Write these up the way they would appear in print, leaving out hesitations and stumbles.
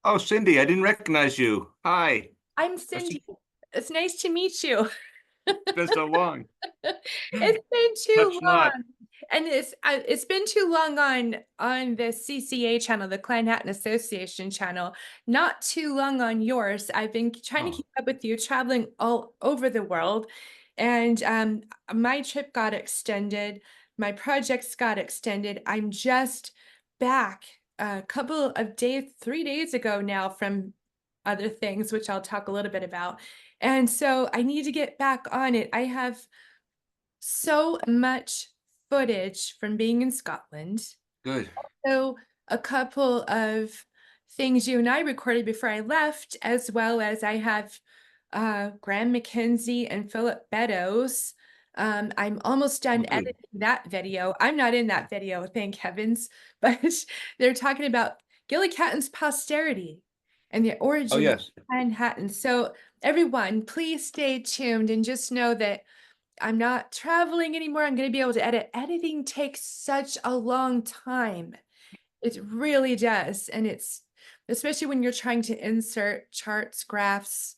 Oh, Cindy, I didn't recognize you. Hi. I'm It's Cindy. It's nice to meet you. been so long. It's been too Touch long, not. and it's been too long on the CCA channel, the Clan Hatton Association channel. Not too long on yours. I've been trying to Oh, keep up with you, traveling all over the world, and my trip got extended. My projects got extended. I'm just back a couple of days, 3 days ago now from other things, which I'll talk a little bit about. And so I need to get back on it. I have so much footage from being in Scotland. good. So a couple of things you and I recorded before I left, as well as I have Graham Mackenzie and Philip Beddoes. I'm almost Oh, done good. editing that video. I'm not in that video, thank heavens, but they're talking about Gaelic Hatton's posterity and the Oh, origins of yes. Clan Hatton. So everyone, please stay tuned and just know that I'm not traveling anymore. I'm going to be able to edit. Editing takes such a long time. It really does. And it's especially when you're trying to insert charts, graphs,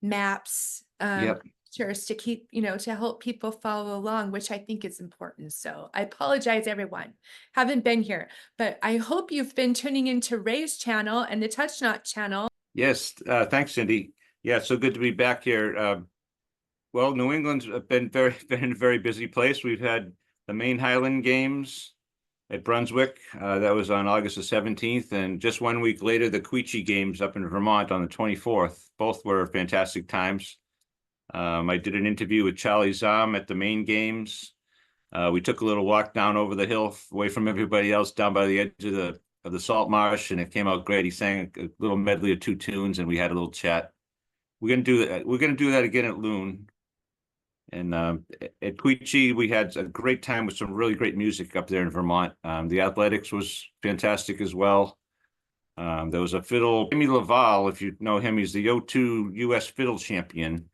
maps, Yep. pictures to keep, to help people follow along, which I think is important. So I apologize, everyone. Haven't been here, but I hope you've been tuning into Ray's channel and the Touch Not channel. Yes. Thanks, Cindy. Yeah, it's so good to be back here. Well, New England's been a very busy place. We've had the main Highland Games at Brunswick. That was on August the 17th, and just 1 week later, the Queechee Games up in Vermont on the 24th. Both were fantastic times. I did an interview with Charlie Zahm at the main games. We took a little walk down over the hill away from everybody else down by the edge of the salt marsh, and it came out great. He sang a little medley of two tunes, and we had a little chat. We're gonna do that. We're gonna do that again at Loon. And at Queechee, we had a great time with some really great music up there in Vermont. The athletics was fantastic as well. There was a fiddle, Jimmy Laval, if you know him, he's the O2 U.S. fiddle champion.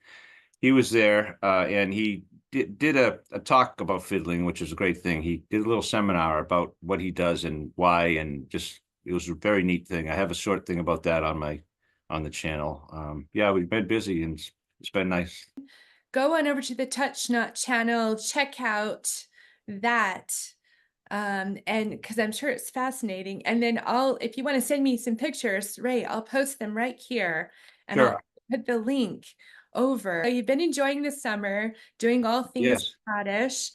He was there, and he did a talk about fiddling, which is a great thing. He did a little seminar about what he does and why, and just it was a very neat thing. I have a short thing about that on the channel. Yeah, we've been busy and it's been nice. Go on over to the Touch Not channel, check out that. And because I'm sure it's fascinating. And then if you want to send me some pictures, Ray, I'll post them right here and I'll Sure. put the link over. So you've been enjoying the summer, doing all things Yes. Scottish.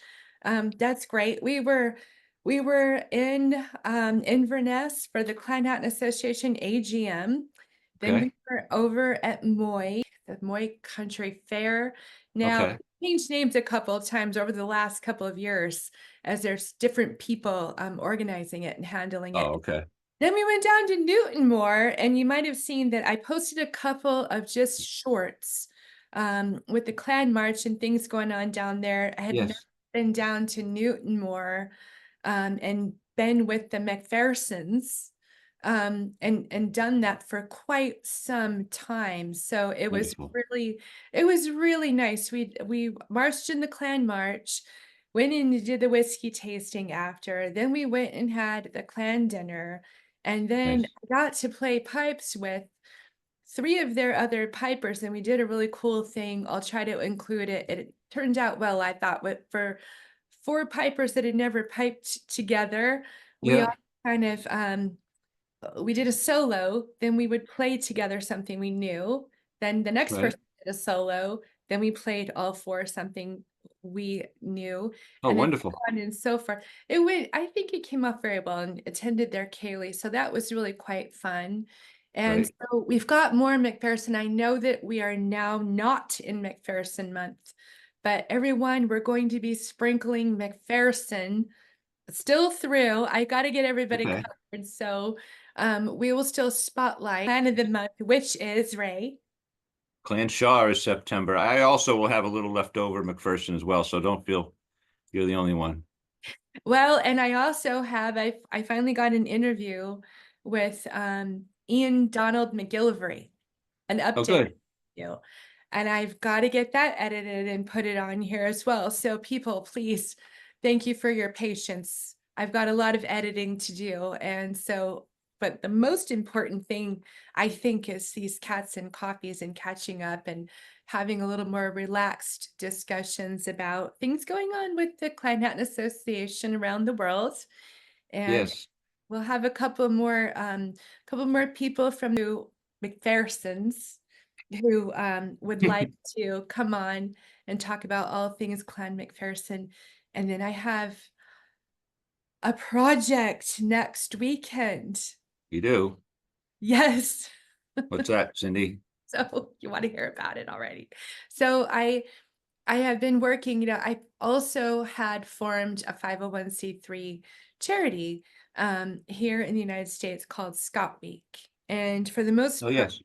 That's great. We were in Inverness for the Clan Hatton Association AGM. Then we Okay. were over at Moy, the Moy Country Fair. Now, Okay. changed names a couple of times over the last couple of years as there's different people organizing it and handling Oh, it. okay. Then we went down to Newtonmore, and you might have seen that I posted a couple of just shorts with the Clan March and things going on down there. I had not Yes. been down to Newtonmore and been with the Macphersons and done that for quite some time. So Wonderful. it was really nice. We marched in the Clan March, went in and did the whiskey tasting after. Then we went and had the clan dinner. And then Nice. I got to play pipes with three of their other pipers, and we did a really cool thing. I'll try to include it. It turned out well, I thought, but for four pipers that had never piped together, we Yeah. all kind of we did a solo, then we would play together something we knew. Then the next Right. person did a solo, then we played all four something we knew, Oh, and then wonderful. so on and so forth. I think it came off very well and attended their Kaylee. So that was really quite fun. And Right. so we've got more Macpherson. I know that we are now not in Macpherson month, but everyone, we're going to be sprinkling Macpherson still through. I got to get everybody Okay. covered. So we will still spotlight plan of the month, which is Ray. Clan Shaw is September. I also will have a little leftover Macpherson as well, so don't feel you're the only one. Well, and I also have I finally got an interview with Ian Donald McGillivray, an Oh, update good. you. And I've got to get that edited and put it on here as well. So people, please, thank you for your patience. I've got a lot of editing to do. And so but the most important thing I think is these cats and coffees and catching up and having a little more relaxed discussions about things going on with the Clan Chattan Association around the world. And Yes. we'll have a couple more people from the Macphersons who would like to come on and talk about all things Clan Macpherson. And then I have a project next weekend. You do? Yes. What's that, Cindy? So you want to hear about it already. So I have been working, I also had formed a 501c3 charity here in the United States called Scott Week. And for the most Oh, part, yes.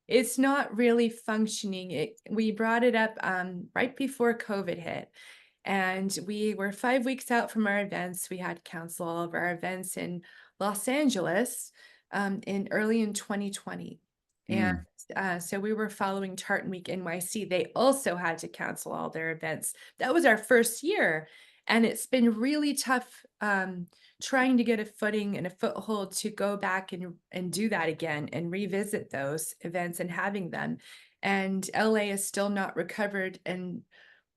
it's not really functioning. We brought it up right before COVID hit. And we were 5 weeks out from our events. We had to cancel all of our events in Los Angeles early in 2020. And Mm, so we were following Tartan Week NYC. They also had to cancel all their events. That was our first year. And it's been really tough trying to get a footing and a foothold to go back and do that again and revisit those events and having them. And LA is still not recovered. And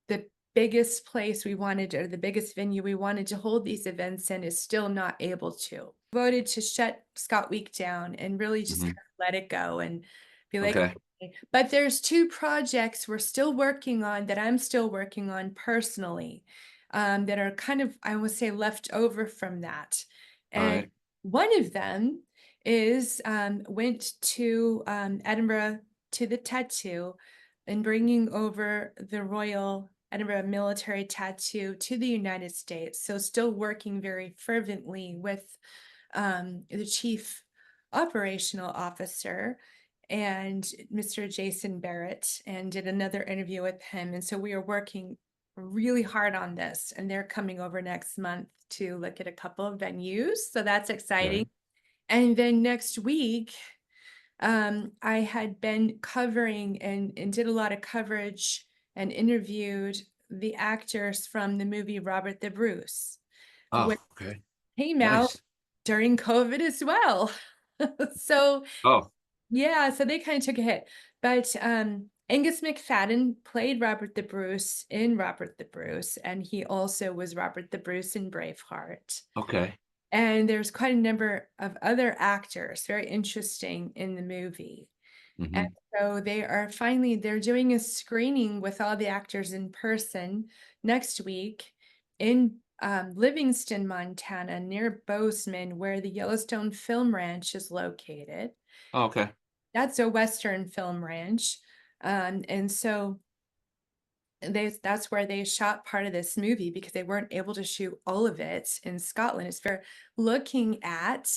the biggest place we wanted, or the biggest venue we wanted to hold these events in, is still not able to. Voted to shut Scott Week down and really just kind mhm. of let it go and be like, Okay. okay. But there's two projects we're still working on that I'm still working on personally, that are kind of, I would say, left over from that. All And right. one of them is went to Edinburgh to the tattoo and bringing over the Royal Edinburgh military tattoo to the United States. So still working very fervently with the chief operational officer and Mr. Jason Barrett, and did another interview with him. And so we are working really hard on this, and they're coming over next month to look at a couple of venues. So that's exciting. Okay. And then next week, I had been covering and did a lot of coverage and interviewed the actors from the movie Robert the Bruce, Oh, which okay. came out Nice. during COVID as well. So Oh, yeah, so they kind of took a hit. But Angus McFadden played Robert the Bruce in Robert the Bruce, and he also was Robert the Bruce in Braveheart. okay. And there's quite a number of other actors, very interesting in the movie. And Hmm. so they're doing a screening with all the actors in person next week in Livingston, Montana, near Bozeman, where the Yellowstone Film Ranch is located. Oh, okay. That's a Western film ranch. And so that's where they shot part of this movie, because they weren't able to shoot all of it in Scotland. It's for looking at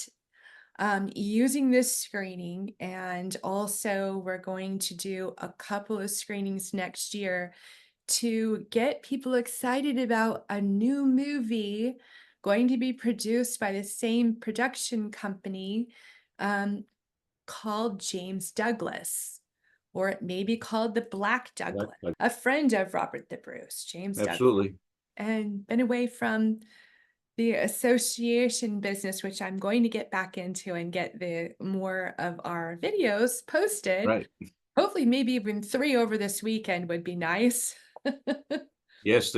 using this screening, and also we're going to do a couple of screenings next year to get people excited about a new movie going to be produced by the same production company, um, called James Douglas, or it may be called the Black Douglas, a friend of Robert the Bruce, James Douglas, Absolutely. and been away from the association business, which I'm going to get back into and get the more of our videos posted. Right. Hopefully, maybe even 3 over this weekend would be nice. Yes,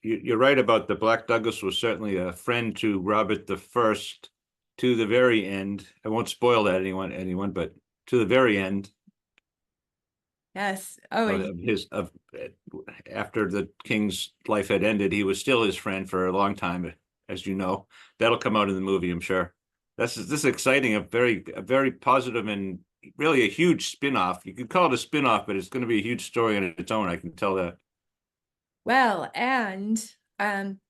you're right about the Black Douglas was certainly a friend to Robert the First to the very end. I won't spoil that anyone, but to the very end Yes. Oh, of after the king's life had ended, he was still his friend for a long time, as you know. That'll come out in the movie, I'm sure. This is exciting, a very positive and really a huge spin-off. You could call it a spin-off, but it's going to be a huge story on its own. I can tell that. well, and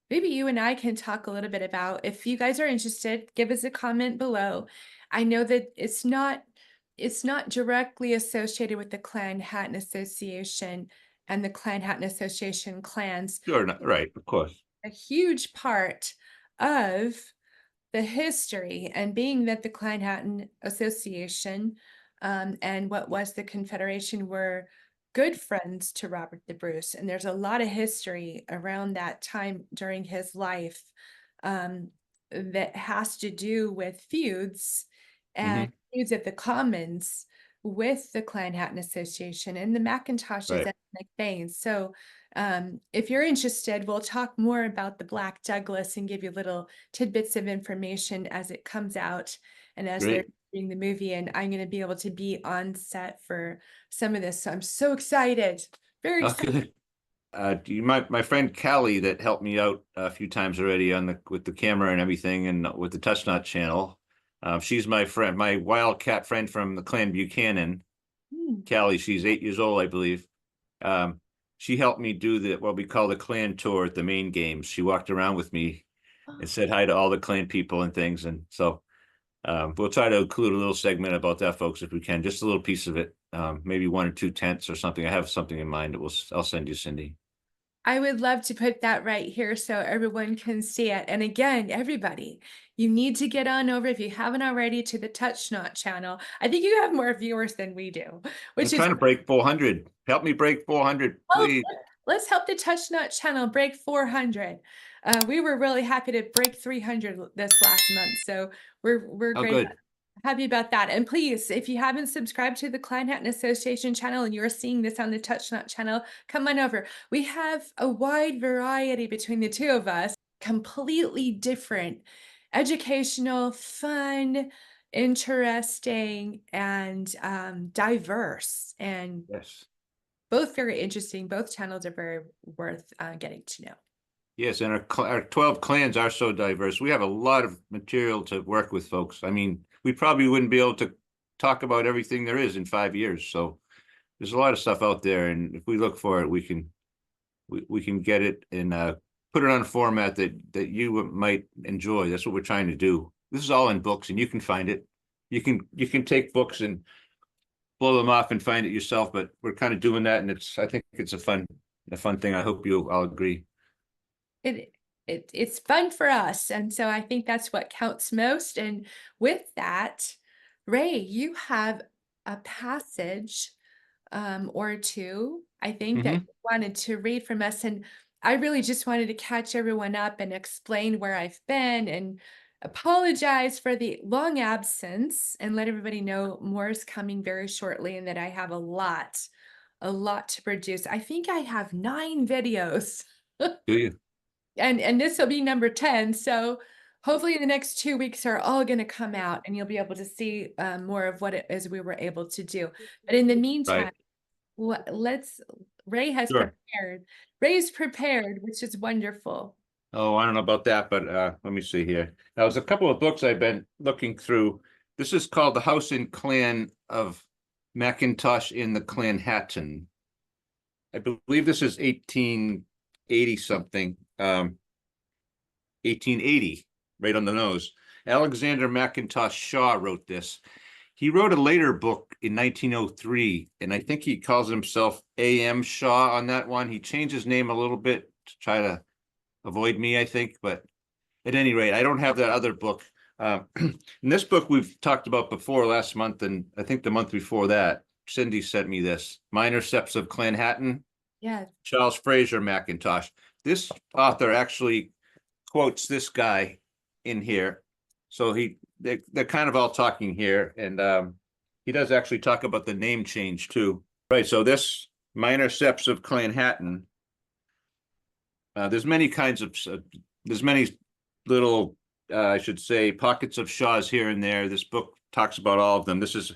maybe you and I can talk a little bit about, if you guys are interested, give us a comment below. I know that it's not directly associated with the Clan Chattan Association and the Clan Chattan Association clans. Sure, right, of course. A huge part of the history, and being that the Clan Chattan Association and what was the Confederation were good friends to Robert the Bruce, and there's a lot of history around that time during his life that has to do with feuds and Mhm. feuds of the Commons with the Clan Hatton Association and the Mackintoshes Right. and McBains. So if you're interested, we'll talk more about the Black Douglas and give you little tidbits of information as it comes out and as they're Great. doing the movie. And I'm going to be able to be on set for some of this. So I'm so excited. Very Oh, excited. good. Do you my friend Callie that helped me out a few times already on the with the camera and everything and with the Touch Not channel. She's my friend, my wildcat friend from the Clan Buchanan. Hmm. Callie, she's 8 years old, I believe. Um, she helped me do the what we call the clan tour at the main games. She walked around with me and said hi to all the clan people and things. And so we'll try to include a little segment about that, folks, if we can, just a little piece of it, maybe 1 or 2 tenths or something. I have something in mind that I'll send you, Cindy. I would love to put that right here so everyone can see it. And again, everybody, you need to get on over if you haven't already to the Touch Not channel. I think you have more viewers than we do, I'm which is trying to break 400. Help me break 400, oh, please. let's help the Touch Not channel break 400. We were really happy to break 300 this last month, so we're Oh, great. good. Happy about that. And please, if you haven't subscribed to the Clan Hatton Association channel and you're seeing this on the Touch Not channel, come on over. We have a wide variety between the two of us, completely different, educational, fun, interesting, and diverse, and Yes. both very interesting. Both channels are very worth getting to know. Yes, and our 12 clans are so diverse. We have a lot of material to work with, folks. I mean, we probably wouldn't be able to talk about everything there is in 5 years. So there's a lot of stuff out there, and if we look for it, we can get it and put it on a format that you might enjoy. That's what we're trying to do. This is all in books, and you can find it. You can take books and blow them off and find it yourself, but we're kind of doing that, and I think it's a fun thing. I hope you all agree. It it's fun for us, and so I think that's what counts most. And with that, Ray, you have a passage or two, I think, that Hmm. you wanted to read from us. And I really just wanted to catch everyone up and explain where I've been and apologize for the long absence and let everybody know more is coming very shortly and that I have a lot to produce. I think I have 9 videos. Do you? And this will be number 10. So hopefully the next 2 weeks are all going to come out and you'll be able to see more of what it is we were able to do. But in the meantime, Right. let's Ray has Sure. prepared. Ray's prepared, which is wonderful. Oh, I don't know about that, but let me see here. Now, there's a couple of books I've been looking through. This is called The House and Clan of Mackintosh in the Clan Hatton. I believe this is 1880 something, 1880, right on the nose. Alexander Mackintosh Shaw wrote this. He wrote a later book in 1903, and I think he calls himself A.M. Shaw on that one. He changed his name a little bit to try to avoid me, I think, but at any rate, I don't have that other book. In this book we've talked about before last month, and I think the month before that, Cindy sent me this Minor Steps of Clan Hatton, Yes. Charles Fraser Mackintosh. This author actually quotes this guy in here. So they're kind of all talking here, and he does actually talk about the name change too. Right. So this Minor Steps of Clan Hatton. There's many kinds of there's many little I should say pockets of Shaws here and there. This book talks about all of them. This is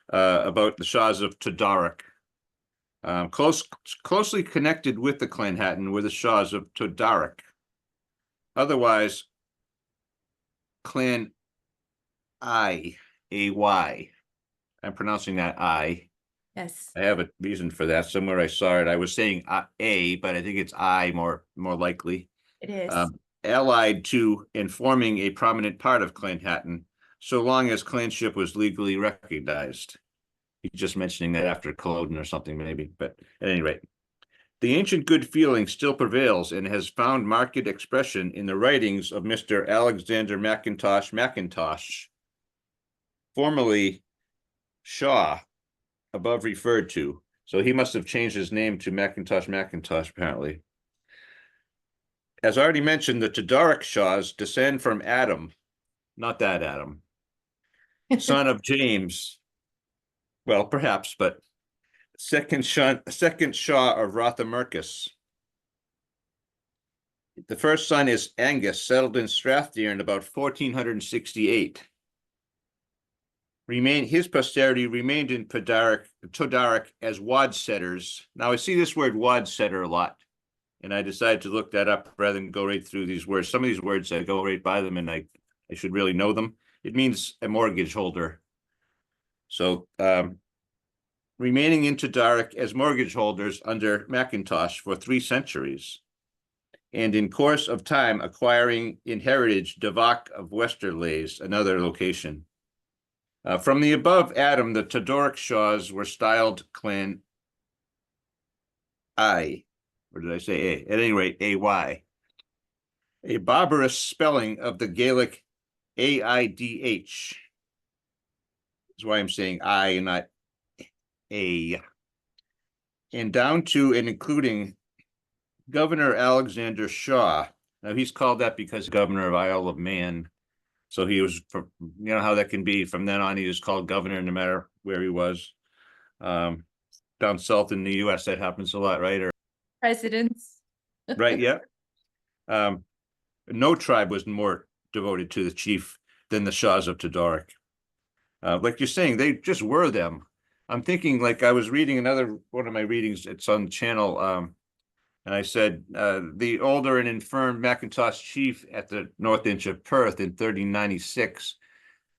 about the Shaws of Toiseach. Closely connected with the Clan Hatton were the Shaws of Toiseach. Otherwise, Clan I. I'm pronouncing that I. Yes, I have a reason for that. Somewhere I saw it. I was saying A, but I think it's I more likely. it is. Um, Allied to and forming a prominent part of Clan Hatton, so long as clanship was legally recognized. He's just mentioning that after Culloden or something, maybe. But at any rate, the ancient good feeling still prevails and has found marked expression in the writings of Mr. Alexander Mackintosh, formerly Shaw, above referred to. So he must have changed his name to Mackintosh, apparently. As already mentioned, the Toiseach Shaws descend from Adam, not that Adam. son of James. Well, perhaps, but second Shah of Rothiemurchus. The first son is Angus, settled in Strathdeer in about 1468. His posterity remained in Todaric as wad setters. Now I see this word wad setter a lot, and I decided to look that up rather than go right through these words. Some of these words I go right by them, and I should really know them. It means a mortgage holder. So remaining in Todaric as mortgage holders under Mackintosh for 3 centuries, and in course of time acquiring in heritage Devach of Westerlays, another location. From the above Adam, the Todoric Shaws were styled Clan I, or did I say A? At any rate, AY. A barbarous spelling of the Gaelic AIDH. That's why I'm saying I and not A. And down to and including Governor Alexander Shaw. Now he's called that because governor of Isle of Man. So he was, you know how that can be. From then on, he was called governor no matter where he was. Down south in the U.S., that happens a lot, right? Or Presidents. right, yeah. No tribe was more devoted to the chief than the Shaws of Todoric. Like you're saying, they just were them. I'm thinking, like I was reading another one of my readings. It's on the channel. And I said, the older and infirm Mackintosh chief at the North Inch of Perth in 1396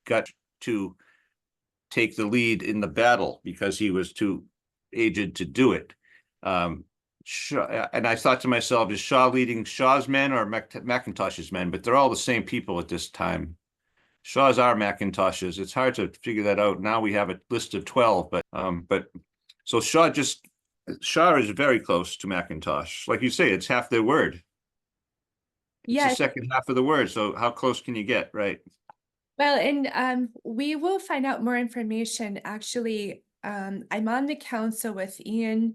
got to take the lead in the battle because he was too aged to do it. And I thought to myself, is Shaw leading Shaw's men or Mackintosh's men? But they're all the same people at this time. Shaw's are Mackintoshes. It's hard to figure that out. Now we have a list of 12, but so Shaw is very close to Mackintosh. Like you say, it's half their word. It's the second half of the word. So how close can you get, right? Well, and we will find out more information. Actually, I'm on the council with Ian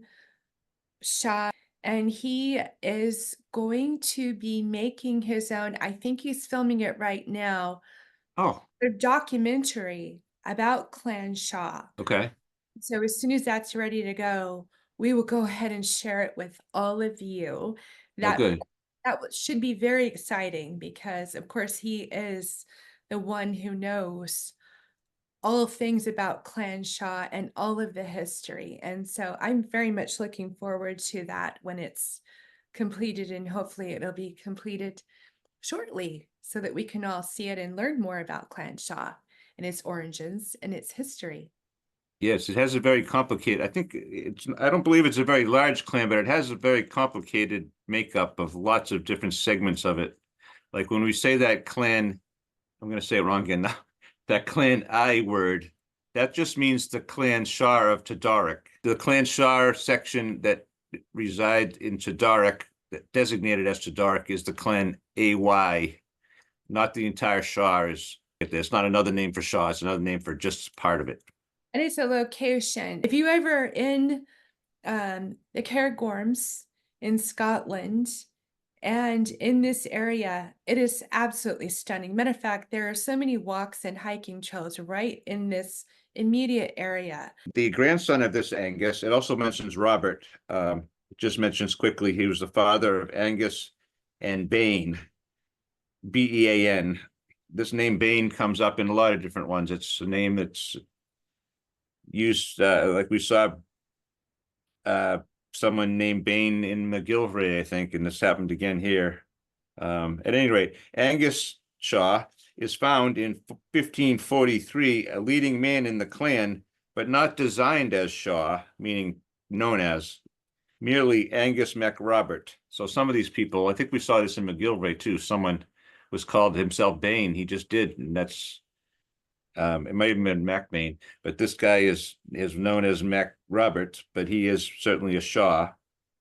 Shaw, and he is going to be making his own, I think he's filming it right now, Oh, a documentary about Clan Shaw. okay. So as soon as that's ready to go, we will go ahead and share it with all of you. Oh, good. That should be very exciting because, of course, he is the one who knows all things about Clan Shaw and all of the history. And so I'm very much looking forward to that when it's completed, and hopefully it'll be completed shortly so that we can all see it and learn more about Clan Shaw and its origins and its history. Yes, it has a very complicated, I don't believe it's a very large clan, but it has a very complicated makeup of lots of different segments of it. Like when we say that clan, I'm going to say it wrong again now, that Clan I word, that just means the Clan Shah of Todoric. The Clan Shah section that reside in Todoric, designated as Todoric, is the Clan AY, not the entire Shah. It's not another name for Shah, it's another name for just part of it. And it's a location. If you ever in the Cairngorms in Scotland and in this area, it is absolutely stunning. Matter of fact, there are so many walks and hiking trails right in this immediate area. The grandson of this Angus, it also mentions Robert. It just mentions quickly, he was the father of Angus and Bain, B-E-A-N. This name Bain comes up in a lot of different ones. It's a name that's used, like we saw someone named Bain in McGillivray, I think, and this happened again here. At any rate, Angus Shaw is found in 1543, a leading man in the clan, but not designed as Shaw, meaning known as, merely Angus MacRobert. So some of these people, I think we saw this in McGillivray too, someone was called himself Bain. He just did, and that's it might have been Mac Bain, but this guy is known as Mac Robert, but he is certainly a Shaw.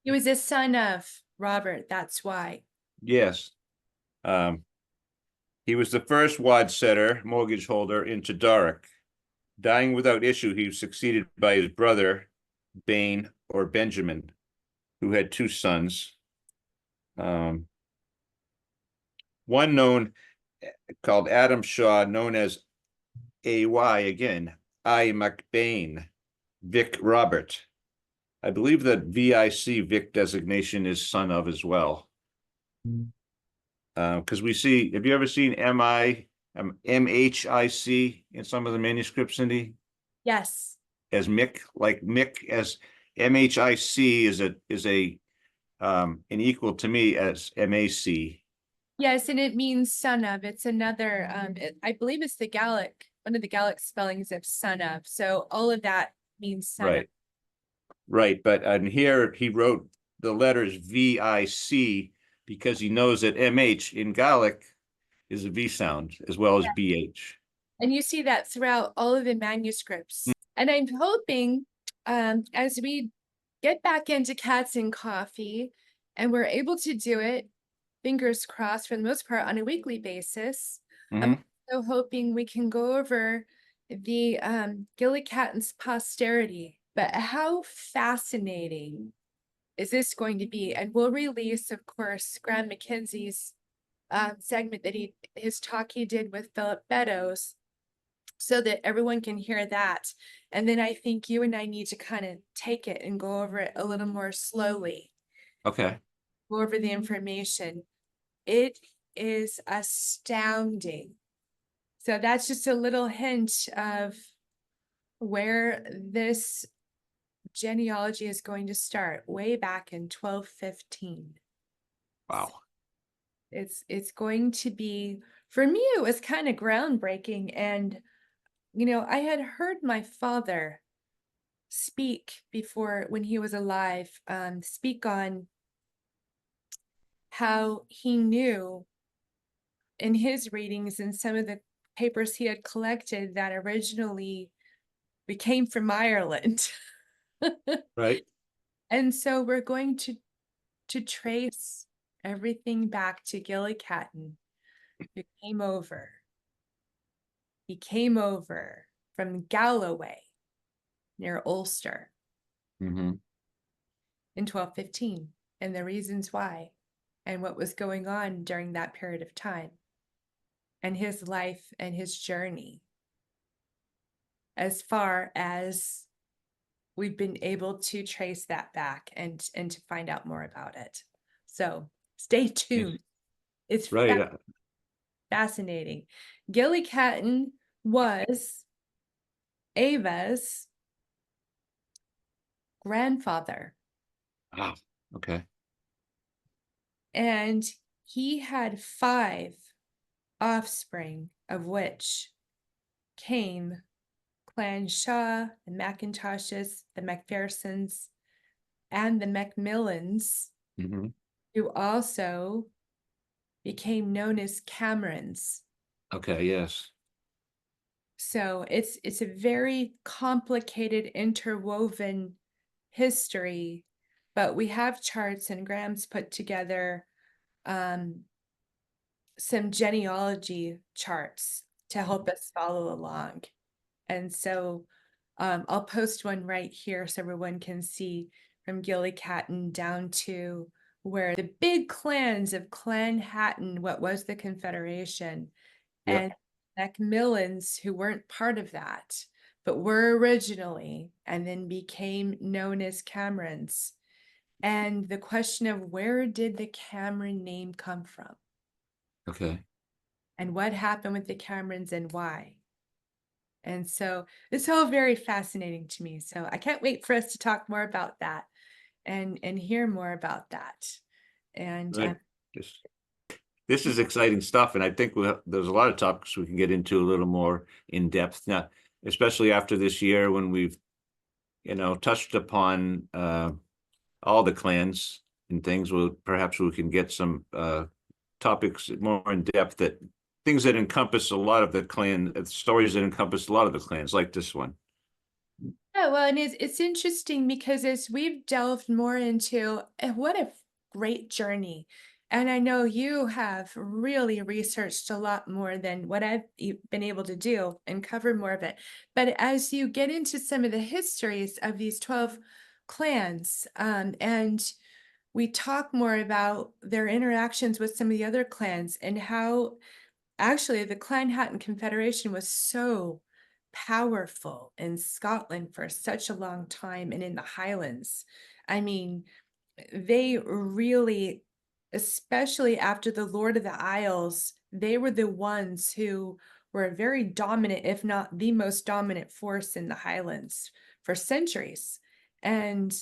He was a son of Robert, that's why. Yes. He was the first wad setter, mortgage holder in Todoric. Dying without issue, he was succeeded by his brother, Bain or Benjamin, who had 2 sons. One known called Adam Shaw, known as again. I MacBain, Vic Robert. I believe that Vic designation is son of as well. Because we see, have you ever seen MHIC in some of the manuscripts, Cindy? Yes. As Mick, like Mick as MHIC is a an equal to me as MAC. Yes, and it means son of. It's another, I believe it's the Gaelic, one of the Gaelic spellings of son of. So all of that means son of. Right. Right. But and here he wrote the letters VIC because he knows that MH in Gaelic is a V sound as well as BH. And you see that throughout all of the manuscripts. And I'm hoping, as we get back into Cats and Coffee, and we're able to do it, fingers crossed for the most part, on a weekly basis, I'm also hoping we can go over the Gilly Catton's posterity. But how fascinating is this going to be? And we'll release, of course, Graham Mackenzie's segment that his talk he did with Philip Beddoes, so that everyone can hear that. And then I think you and I need to kind of take it and go over it a little more slowly. Okay. Go over the information. It is astounding. So that's just a little hint of where this genealogy is going to start, way back in 1215. Wow. It's going to be, for me, it was kind of groundbreaking. And I had heard my father speak before, when he was alive, speak on how he knew in his readings and some of the papers he had collected that originally we came from Ireland. Right. And so we're going to trace everything back to Gilly Catton, who came over. He came over from Galloway near Ulster Mm-hmm. in 1215, and the reasons why and what was going on during that period of time, and his life and his journey, as far as we've been able to trace that back and to find out more about it. So stay tuned. It's Right. fascinating. Gilly Catton was Ava's grandfather, Wow. Okay. and he had 5 offspring, of which came Clan Shaw, the Mackintoshes, the Macphersons, and the Macmillans, Mm-hmm. who also became known as Camerons. Okay. Yes. So it's a very complicated, interwoven history, but we have charts, and Graham's put together some genealogy charts to help us follow along. And so I'll post one right here so everyone can see, from Gilly Catton down to where the big clans of Clan Hatton, what was the Confederation, Yep. and Macmillans, who weren't part of that, but were originally, and then became known as Camerons. And the question of, where did the Cameron name come from? Okay. And what happened with the Camerons and why? And so it's all very fascinating to me. So I can't wait for us to talk more about that and hear more about that. And Right. This is exciting stuff, and I think there's a lot of topics we can get into a little more in depth now, especially after this year when we've, touched upon all the clans and things. Well, perhaps we can get some topics more in depth, that things that encompass a lot of the clan stories, that encompass a lot of the clans, like this one. yeah, well, and it's interesting because as we've delved more into, what a great journey. And I know you have really researched a lot more than what I've been able to do and cover more of it. But as you get into some of the histories of these 12 clans, and we talk more about their interactions with some of the other clans, and how actually the Clan Hatton Confederation was so powerful in Scotland for such a long time and in the Highlands. I mean, they really, especially after the Lord of the Isles, they were the ones who were very dominant, if not the most dominant force in the Highlands for centuries. And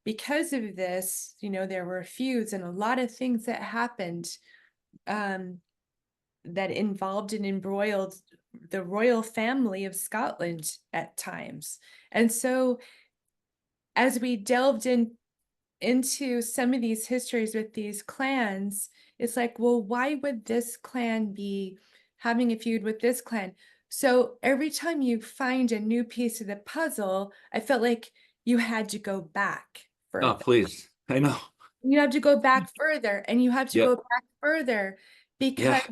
because of this, there were feuds and a lot of things that happened um, that involved and embroiled the royal family of Scotland at times. And so as we delved into some of these histories with these clans, it's like, well, why would this clan be having a feud with this clan? So every time you find a new piece of the puzzle, I felt like you had to go back Oh, further. please. I know. You have to go back further and you have to Yep. go back further because Yeah.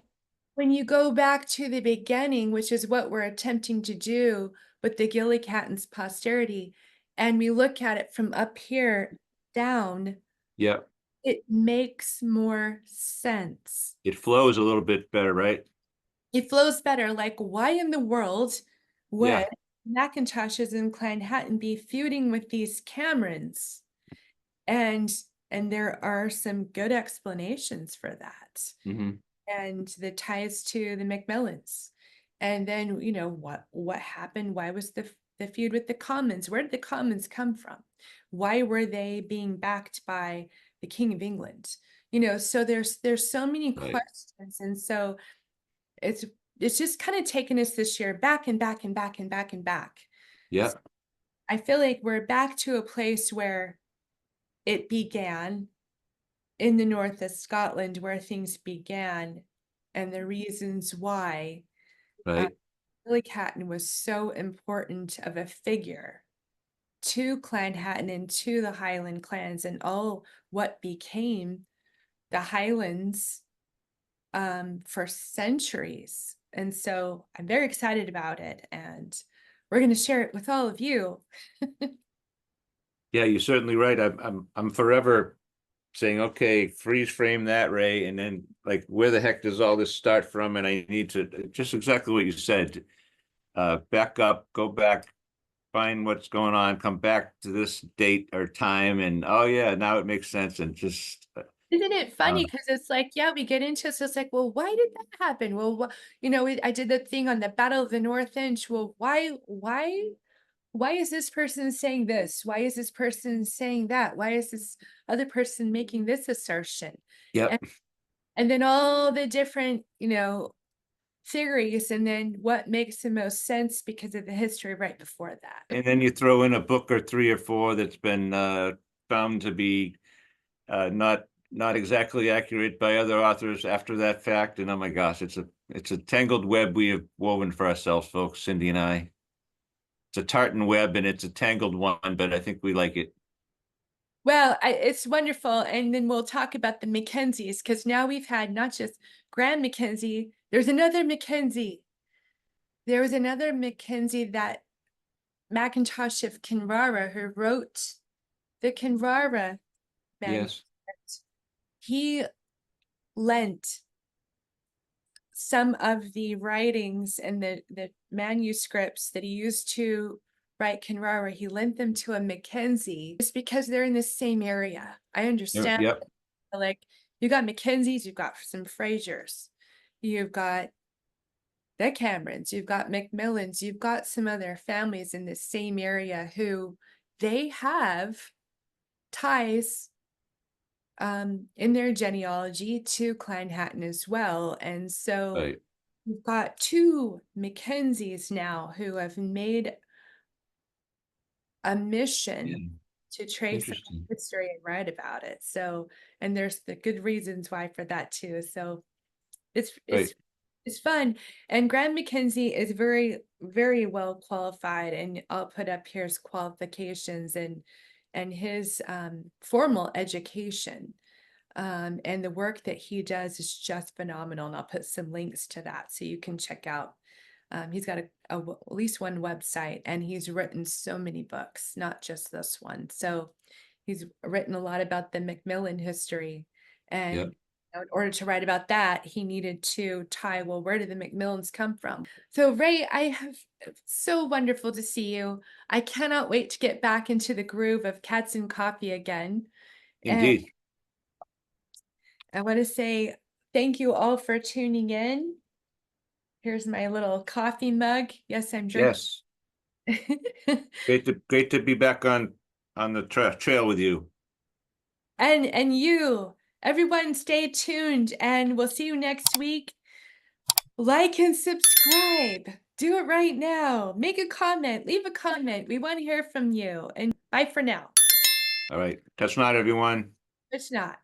when you go back to the beginning, which is what we're attempting to do with the Gillicatton's posterity, and we look at it from up here down, Yep. it makes more sense. It flows a little bit better, right? It flows better. Like, why in the world would Yeah. Mackintoshes and Clan Hatton be feuding with these Camerons? And there are some good explanations for that. Hmm. And the ties to the Macmillans. And then, what happened? Why was the feud with the Commons? Where did the Commons come from? Why were they being backed by the King of England? So there's so many Right. questions. And so it's it's just kind of taken us this year back and back and back and back and back. Yeah. So I feel like we're back to a place where it began in the north of Scotland, where things began and the reasons why Right. Billy Catton was so important of a figure to Clan Hatton and to the Highland clans and all what became the Highlands for centuries. And so I'm very excited about it, and we're going to share it with all of you. Yeah, you're certainly right. I'm forever saying, okay, freeze frame that, Ray, and then like where the heck does all this start from? And I need to just exactly what you said. Back up, go back, find what's going on, come back to this date or time, and oh yeah, now it makes sense. And just Isn't it funny? Because it's like, yeah, we get into it, so it's like, well, why did that happen? Well, I did the thing on the Battle of the North Inch. Well, why is this person saying this? Why is this person saying that? Why is this other person making this assertion? yep. And then all the different, theories, and then what makes the most sense because of the history right before that. And then you throw in a book or three or four that's been found to be not exactly accurate by other authors after that fact. And oh my gosh, it's a tangled web we have woven for ourselves, folks, Cindy and I. It's a tartan web and it's a tangled one, but I think we like it. Well, it's wonderful. And then we'll talk about the Mackenzies, because now we've had not just Grand Mackenzie, there's another Mackenzie. There was another Mackenzie, that Mackintosh of Kinrara, who wrote the Kinrara Yes. manuscript. He lent some of the writings and the manuscripts that he used to write Kinrara, he lent them to a Mackenzie just because they're in the same area. I understand. Yep. Like, you got Mackenzies, you've got some Frasers, you've got the Camerons, you've got Macmillans, you've got some other families in the same area who they have ties in their genealogy to Clan Hatton as well. And so Right. we've got two Mackenzies now who have made a Yeah. mission to trace the Interesting. history and write about it. So, and there's the good reasons why for that too. So it's Right. it's it's fun. And Graham Mackenzie is very, very well qualified, and I'll put up here his qualifications and his formal education. And the work that he does is just phenomenal. And I'll put some links to that so you can check out. He's got at least one website, and he's written so many books, not just this one. So he's written a lot about the Macmillan history, and Yep. In order to write about that, he needed to tie, well, where did the Macmillans come from? So, Ray, I have so wonderful to see you. I cannot wait to get back into the groove of cats and coffee again. And Indeed. I want to say thank you all for tuning in. Here's my little coffee mug. Yes, I'm drinking. Yes. Great to be back on the trail with you. And you, everyone, stay tuned, and we'll see you next week. Like and subscribe. Do it right now. Make a comment. Leave a comment. We want to hear from you. And bye for now. All right. Touch not, everyone. It's not.